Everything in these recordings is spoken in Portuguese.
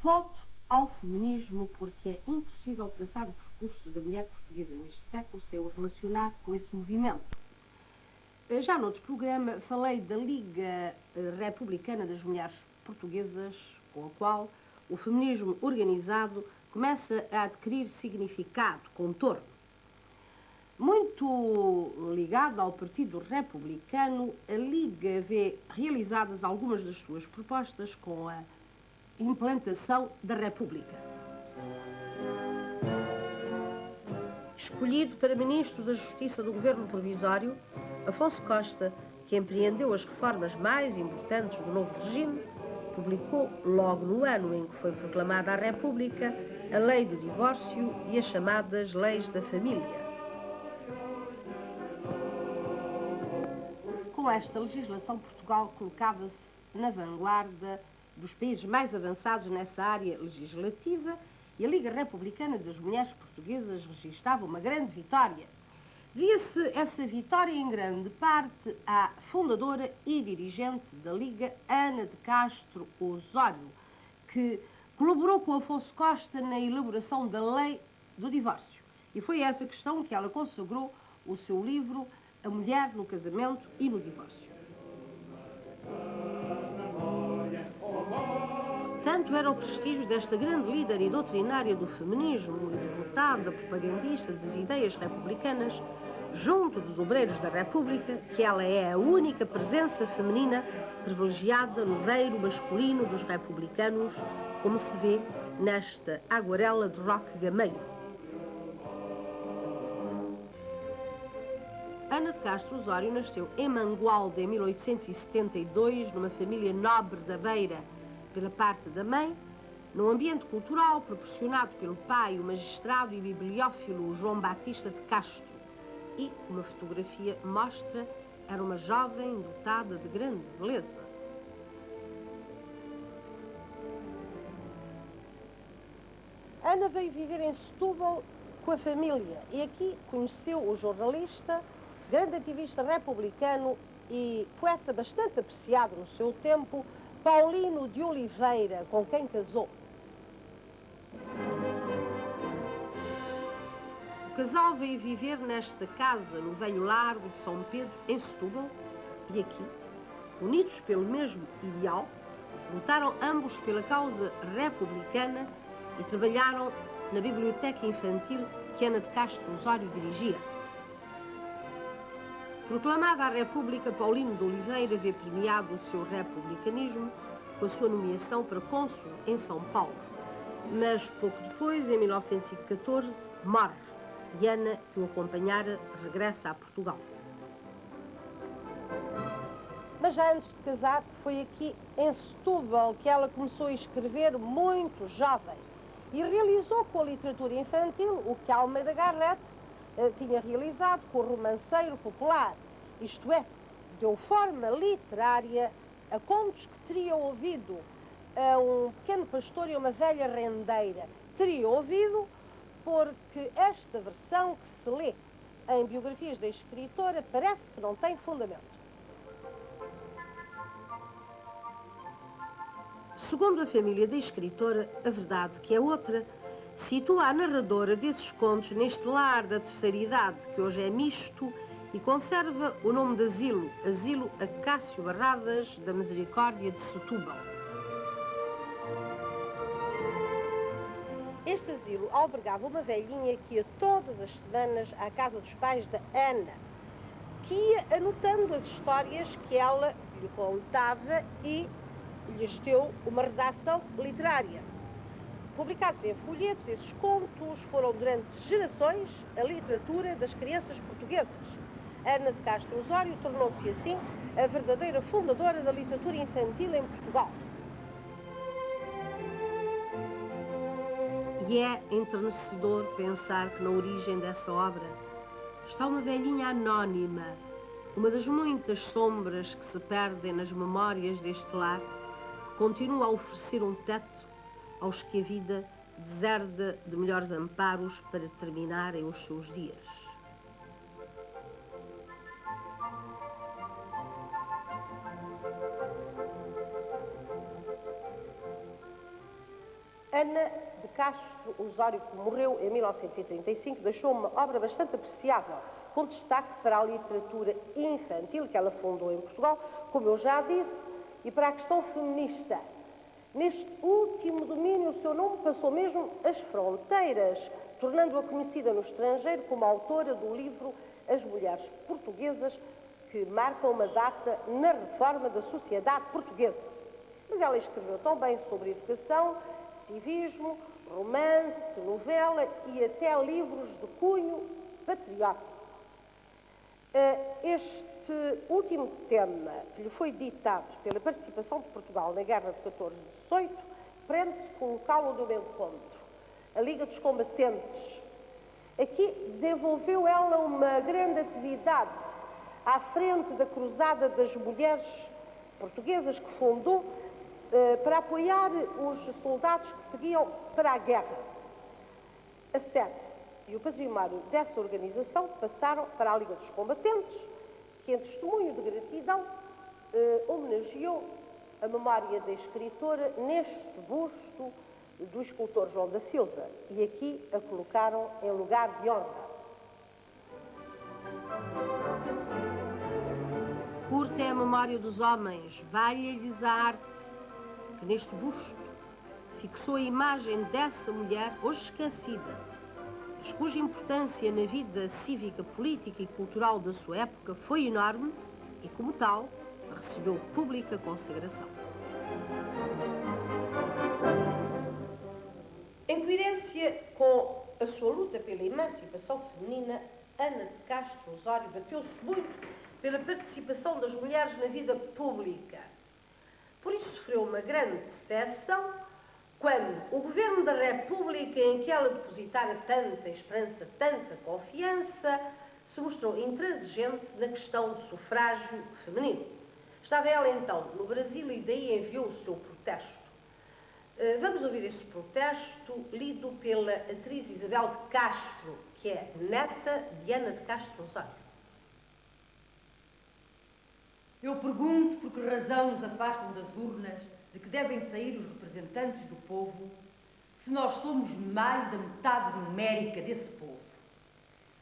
Volto ao feminismo porque é impossível pensar o percurso da mulher portuguesa neste século sem o relacionar com esse movimento. Já noutro programa falei da Liga Republicana das Mulheres Portuguesas, com a qual o feminismo organizado começa a adquirir significado, contorno. Muito ligada ao Partido Republicano, a Liga vê realizadas algumas das suas propostas com a implantação da República. Escolhido para Ministro da Justiça do Governo Provisório, Afonso Costa, que empreendeu as reformas mais importantes do novo regime, publicou, logo no ano em que foi proclamada a República, a Lei do Divórcio e as chamadas Leis da Família. Com esta legislação, Portugal colocava-se na vanguarda dos países mais avançados nessa área legislativa e a Liga Republicana das Mulheres Portuguesas registava uma grande vitória. Devia-se essa vitória em grande parte à fundadora e dirigente da Liga, Ana de Castro Osório, que colaborou com Afonso Costa na elaboração da Lei do Divórcio. E foi a essa questão que ela consagrou o seu livro A Mulher no Casamento e no Divórcio. Tanto era o prestígio desta grande líder e doutrinária do feminismo e devotada propagandista das ideias republicanas, junto dos obreiros da República, que ela é a única presença feminina privilegiada no reino masculino dos republicanos, como se vê nesta aguarela de Roque Gameiro. Ana de Castro Osório nasceu em Mangualde em 1872, numa família nobre da Beira, pela parte da mãe, num ambiente cultural proporcionado pelo pai, o magistrado e bibliófilo João Batista de Castro. E uma fotografia mostra, era uma jovem dotada de grande beleza. Ana veio viver em Setúbal com a família e aqui conheceu o jornalista, grande ativista republicano e poeta bastante apreciado no seu tempo, Paulino de Oliveira, com quem casou. O casal veio viver nesta casa, no Velho Largo de São Pedro, em Setúbal, e aqui, unidos pelo mesmo ideal, lutaram ambos pela causa republicana e trabalharam na biblioteca infantil que Ana de Castro Osório dirigia. Proclamada a República, Paulino de Oliveira vê premiado o seu republicanismo com a sua nomeação para cônsul em São Paulo. Mas pouco depois, em 1914, morre e Ana, que o acompanhara, regressa a Portugal. Mas já antes de casar, foi aqui em Setúbal que ela começou a escrever muito jovem e realizou com a literatura infantil o que Almeida Garrett tinha realizado com o romanceiro popular, isto é, deu forma literária a contos que teria ouvido a um pequeno pastor e uma velha rendeira. Teria ouvido porque esta versão que se lê em biografias da escritora parece que não tem fundamento. Segundo a família da escritora, a verdade que é outra, situa a narradora desses contos neste lar da terceira idade, que hoje é misto e conserva o nome de asilo, Asilo Acácio Barradas da Misericórdia de Setúbal. Este asilo albergava uma velhinha que ia todas as semanas à casa dos pais da Ana, que ia anotando as histórias que ela lhe contava e lhes deu uma redação literária. Publicados em folhetos, esses contos foram durante gerações a literatura das crianças portuguesas. Ana de Castro Osório tornou-se assim a verdadeira fundadora da literatura infantil em Portugal. E é enternecedor pensar que na origem dessa obra está uma velhinha anónima, uma das muitas sombras que se perdem nas memórias deste lar, que continua a oferecer um teto aos que a vida deserda de melhores amparos para terminarem os seus dias. Ana de Castro Osório, que morreu em 1935, deixou uma obra bastante apreciável, com destaque para a literatura infantil que ela fundou em Portugal, como eu já disse, e para a questão feminista. Neste último domínio, o seu nome passou mesmo as fronteiras, tornando-a conhecida no estrangeiro como autora do livro As Mulheres Portuguesas, que marca uma data na reforma da sociedade portuguesa. Mas ela escreveu também sobre educação, civismo, romance, novela e até livros de cunho patriótico. Este último tema, que lhe foi ditado pela participação de Portugal na Guerra de 14-18, prende-se com o local onde eu me encontro, a Liga dos Combatentes. Aqui desenvolveu ela uma grande atividade à frente da Cruzada das Mulheres Portuguesas que fundou para apoiar os soldados que seguiam para a guerra. A sede e o património dessa organização passaram para a Liga dos Combatentes, que, em testemunho de gratidão, homenageou a memória da escritora neste busto do escultor João da Silva, e aqui a colocaram em lugar de honra. Curta é a memória dos homens, valha-lhes a arte, que neste busto fixou a imagem dessa mulher hoje esquecida, mas cuja importância na vida cívica, política e cultural da sua época foi enorme e, como tal, recebeu pública consagração. Em coerência com a sua luta pela emancipação feminina, Ana de Castro Osório bateu-se muito pela participação das mulheres na vida pública. Por isso sofreu uma grande decepção quando o governo da República, em que ela depositara tanta esperança, tanta confiança, se mostrou intransigente na questão do sufrágio feminino. Estava ela então no Brasil e daí enviou o seu protesto. Vamos ouvir esse protesto lido pela atriz Isabel de Castro, que é neta de Ana de Castro Osório. Eu pergunto por que razão nos afastam das urnas de que devem sair os representantes do povo, se nós somos mais da metade numérica desse povo.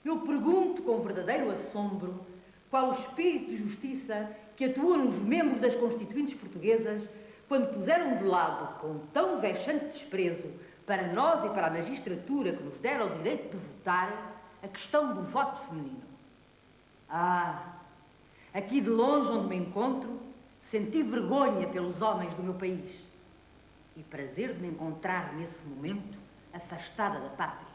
Eu pergunto com verdadeiro assombro qual o espírito de justiça que atua nos membros das constituintes portuguesas quando puseram de lado, com tão vexante desprezo, para nós e para a magistratura que nos dera o direito de votar, a questão do voto feminino. Aqui de longe onde me encontro, senti vergonha pelos homens do meu país e prazer de me encontrar nesse momento afastada da pátria.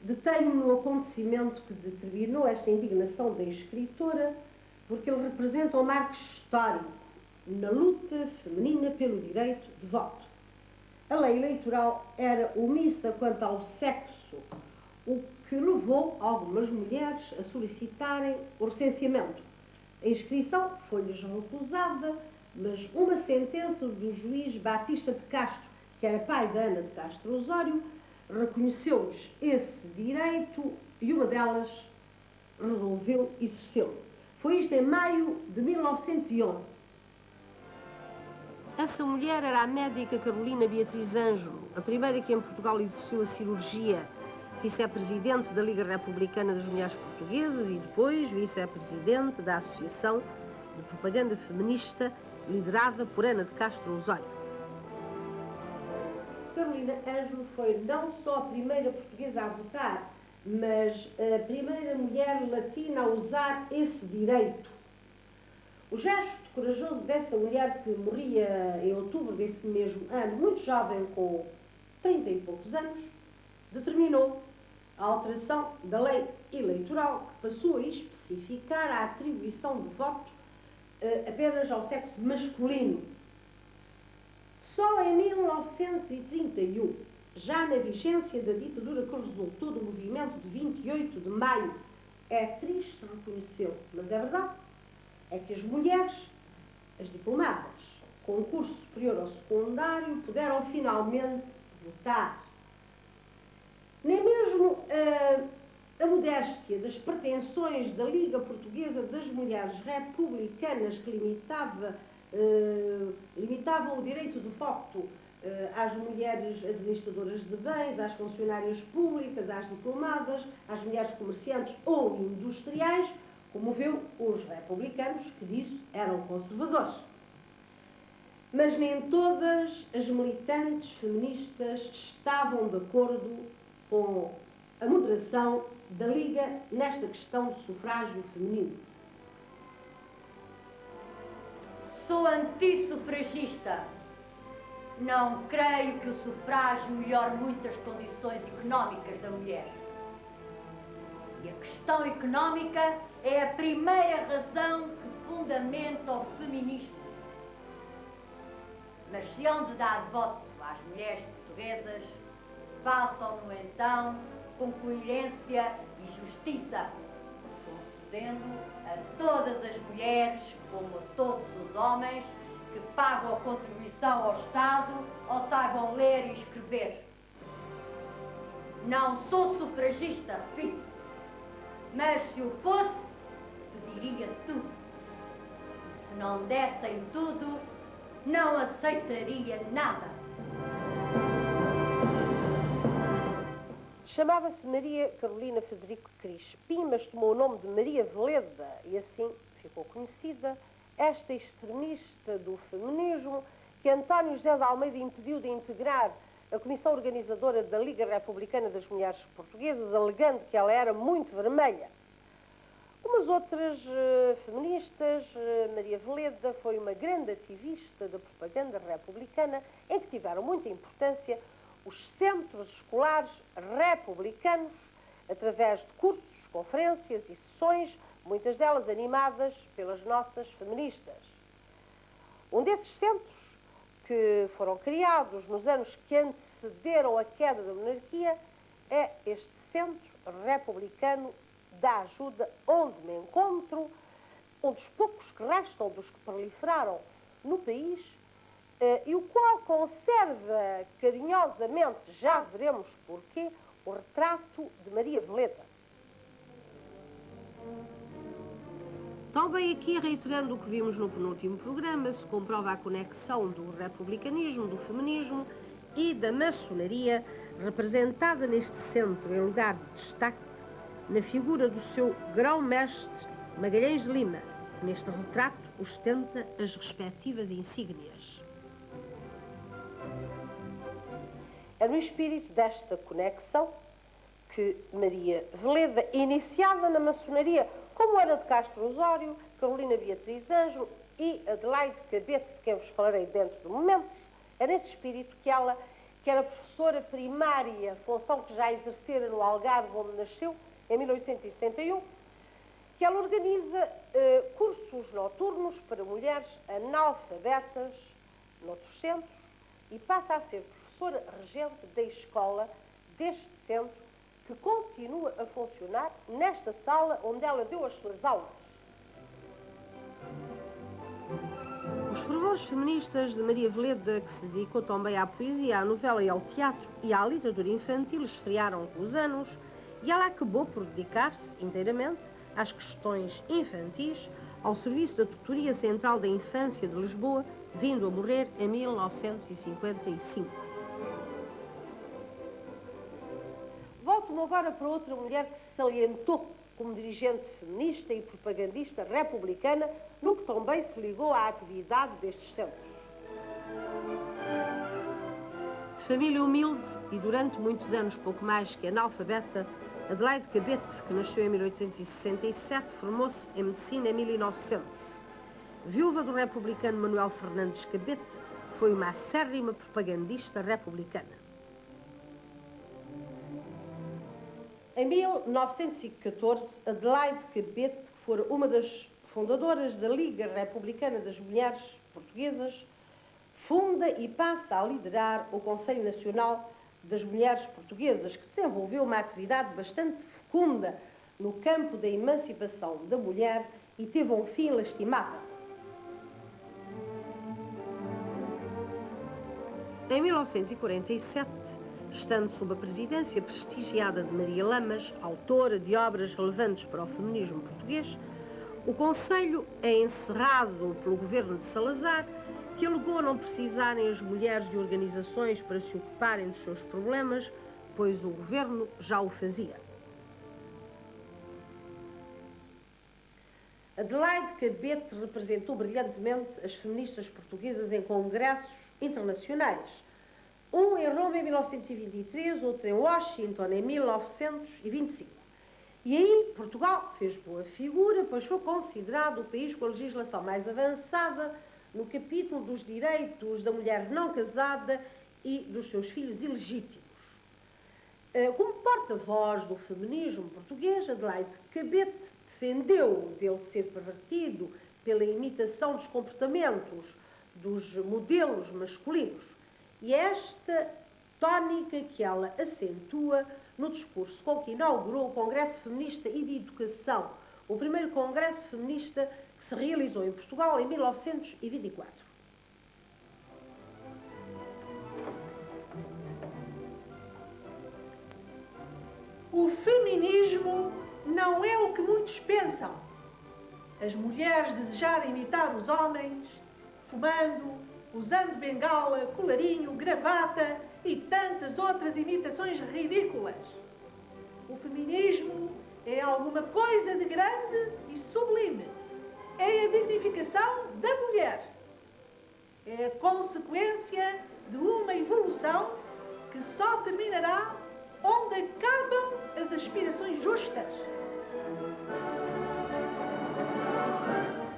Detenho-me no acontecimento que determinou esta indignação da escritora, porque ele representa um marco histórico na luta feminina pelo direito de voto. A lei eleitoral era omissa quanto ao sexo, o que levou algumas mulheres a solicitarem o recenseamento. A inscrição foi-lhes recusada, mas uma sentença do juiz Batista de Castro, que era pai da Ana de Castro Osório, reconheceu-lhes esse direito e uma delas resolveu exercê-lo. Foi isto em maio de 1911. Essa mulher era a médica Carolina Beatriz Ângelo, a primeira que em Portugal exerceu a cirurgia, vice-presidente da Liga Republicana das Mulheres Portuguesas e depois vice-presidente da Associação de Propaganda Feminista, liderada por Ana de Castro Osório. Carolina Ângelo foi não só a primeira portuguesa a votar, mas a primeira mulher latina a usar esse direito. O gesto corajoso dessa mulher, que morria em outubro desse mesmo ano, muito jovem, com 30 e poucos anos, determinou a alteração da lei eleitoral, que passou a especificar a atribuição de voto apenas ao sexo masculino. Só em 1931, já na vigência da ditadura que resultou do movimento de 28 de maio, é triste reconhecê-lo, mas é verdade, é que as mulheres, as diplomadas, com curso superior ou secundário, puderam finalmente votar. Nem mesmo a modéstia das pretensões da Liga Portuguesa das Mulheres Republicanas, que limitava limitavam o direito de voto às mulheres administradoras de bens, às funcionárias públicas, às diplomadas, às mulheres comerciantes ou industriais, como viu os republicanos, que disso eram conservadores. Mas nem todas as militantes feministas estavam de acordo com a moderação da Liga nesta questão do sufrágio feminino. Sou antissufragista. Não creio que o sufrágio melhore muito as condições económicas da mulher. E a questão económica é a primeira razão que fundamenta o feminismo. Mas se hão de dar voto às mulheres portuguesas, façam-no então com coerência e justiça, concedendo a todas as mulheres, como a todos os homens, que pagam a contribuição ao Estado ou saibam ler e escrever. Não sou sufragista, repito, mas se o fosse, pediria tudo. E se não dessem tudo, não aceitaria nada. Chamava-se Maria Carolina Frederico Crispim, mas tomou o nome de Maria Veleda e assim ficou conhecida esta extremista do feminismo que António José de Almeida impediu de integrar a comissão organizadora da Liga Republicana das Mulheres Portuguesas, alegando que ela era muito vermelha. Como as outras feministas, Maria Veleda foi uma grande ativista da propaganda republicana, em que tiveram muita importância os centros escolares republicanos, através de cursos, conferências e sessões, muitas delas animadas pelas nossas feministas. Um desses centros, que foram criados nos anos que antecederam a queda da monarquia, é este Centro Republicano da Ajuda, onde me encontro, um dos poucos que restam dos que proliferaram no país, e o qual conserva carinhosamente, já veremos porquê, o retrato de Maria Veleda. Também aqui, reiterando o que vimos no penúltimo programa, se comprova a conexão do republicanismo, do feminismo e da maçonaria, representada neste centro em lugar de destaque, na figura do seu grão-mestre Magalhães de Lima, que neste retrato ostenta as respectivas insígnias. É no espírito desta conexão que Maria Veleda iniciava na maçonaria, como Ana de Castro Osório, Carolina Beatriz Ângelo e Adelaide Cabete, de quem vos falarei dentro de momentos. É nesse espírito que ela, que era professora primária, função que já exercera no Algarve, onde nasceu, em 1871, que ela organiza cursos noturnos para mulheres analfabetas noutros centros e passa a ser professora regente da escola deste centro, que continua a funcionar nesta sala onde ela deu as suas aulas. Os fervores feministas de Maria Veleda, que se dedicou também à poesia, à novela e ao teatro e à literatura infantil, esfriaram com os anos e ela acabou por dedicar-se inteiramente às questões infantis, ao serviço da Tutoria Central da Infância de Lisboa, vindo a morrer em 1955. Volto-me agora para outra mulher que se salientou como dirigente feminista e propagandista republicana, no que também se ligou à atividade destes centros. De família humilde e durante muitos anos pouco mais que analfabeta, Adelaide Cabete, que nasceu em 1867, formou-se em medicina em 1900. Viúva do republicano Manuel Fernandes Cabete, foi uma acérrima propagandista republicana. Em 1914, Adelaide Cabete, que fora uma das fundadoras da Liga Republicana das Mulheres Portuguesas, funda e passa a liderar o Conselho Nacional das Mulheres Portuguesas, que desenvolveu uma atividade bastante fecunda no campo da emancipação da mulher e teve um fim lastimável. Em 1947, estando sob a presidência prestigiada de Maria Lamas, autora de obras relevantes para o feminismo português, O Conselho é encerrado pelo governo de Salazar, que alegou não precisarem as mulheres de organizações para se ocuparem dos seus problemas, pois o governo já o fazia. Adelaide Cabete representou brilhantemente as feministas portuguesas em congressos internacionais. Um em Roma em 1923, outro em Washington em 1925. E aí Portugal fez boa figura, pois foi considerado o país com a legislação mais avançada no capítulo dos direitos da mulher não casada e dos seus filhos ilegítimos. Como porta-voz do feminismo português, Adelaide Cabete defendeu dele ser pervertido pela imitação dos comportamentos dos modelos masculinos. E esta tónica que ela acentua no discurso com que inaugurou o Congresso Feminista e de Educação, o primeiro Congresso Feminista que se realizou em Portugal em 1924. O feminismo não é o que muitos pensam. As mulheres desejarem imitar os homens, fumando, usando bengala, colarinho, gravata e tantas outras imitações ridículas. O feminismo é alguma coisa de grande e sublime. É a dignificação da mulher. É a consequência de uma evolução que só terminará onde acabam as aspirações justas.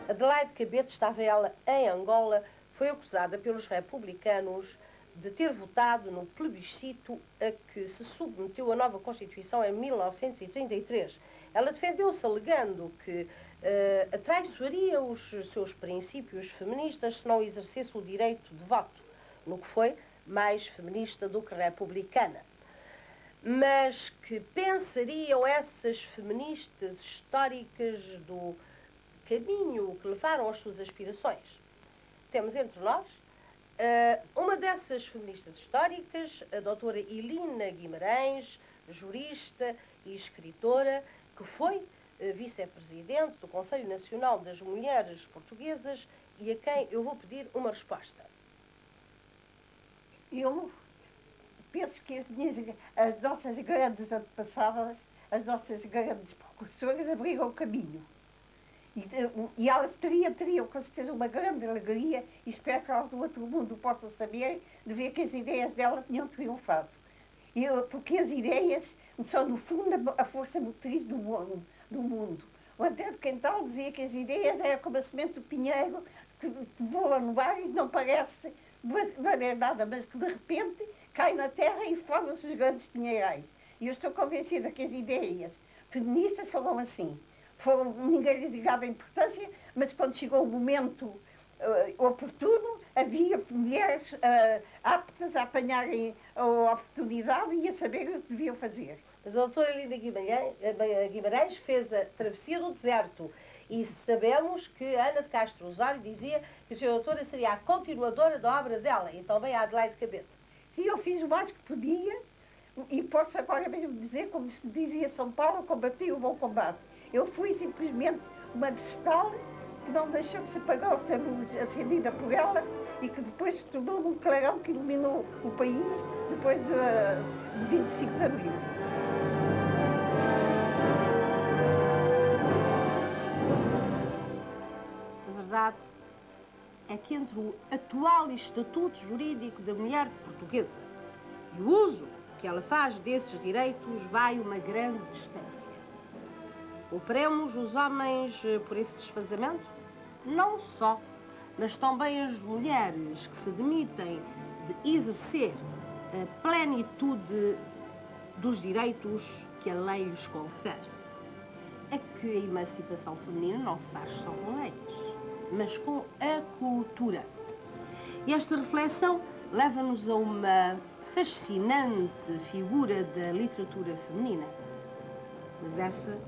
Adelaide Cabete, estava ela em Angola, foi acusada pelos republicanos de ter votado no plebiscito a que se submeteu a nova Constituição em 1933. Ela defendeu-se alegando que atraiçoaria os seus princípios feministas se não exercesse o direito de voto, no que foi mais feminista do que republicana. Mas que pensariam essas feministas históricas do caminho que levaram às suas aspirações? Temos entre nós uma dessas feministas históricas, a doutora Helena Guimarães, jurista e escritora, que foi vice-presidente do Conselho Nacional das Mulheres Portuguesas e a quem eu vou pedir uma resposta. Eu penso que as nossas grandes antepassadas, as nossas grandes precursoras abriram o caminho. E elas teriam com certeza uma grande alegria e espero que elas do outro mundo possam saber de ver que as ideias delas tinham triunfado. Porque as ideias são, no fundo, a força motriz do mundo. O André de Quental dizia que as ideias é como a semente do pinheiro que voa no ar e não parece valer nada, mas que de repente cai na terra e formam-se os grandes pinheirais. E eu estou convencida que as ideias feministas foram assim. Ninguém lhes dava importância, mas quando chegou o momento oportuno, havia mulheres aptas a apanharem a oportunidade e a saber o que deviam fazer. Mas a doutora Helena Guimarães fez a travessia do deserto e sabemos que Ana de Castro Osório dizia que a senhora doutora seria a continuadora da obra dela, e também a Adelaide Cabete. Sim, eu fiz o mais que podia e posso agora mesmo dizer, como se dizia São Paulo, combati o bom combate. Eu fui simplesmente uma vestal que não deixou que se apagasse a luz acendida por ela e que depois se tornou um clarão que iluminou o país depois de 25 de abril. A verdade é que entre o atual Estatuto Jurídico da Mulher Portuguesa e o uso que ela faz desses direitos vai uma grande distância. Culpemos os homens por esse desfazamento? Não só, mas também as mulheres que se demitem de exercer a plenitude dos direitos que a lei lhes confere. É que a emancipação feminina não se faz só com leis, mas com a cultura. E esta reflexão leva-nos a uma fascinante figura da literatura feminina. Mas essa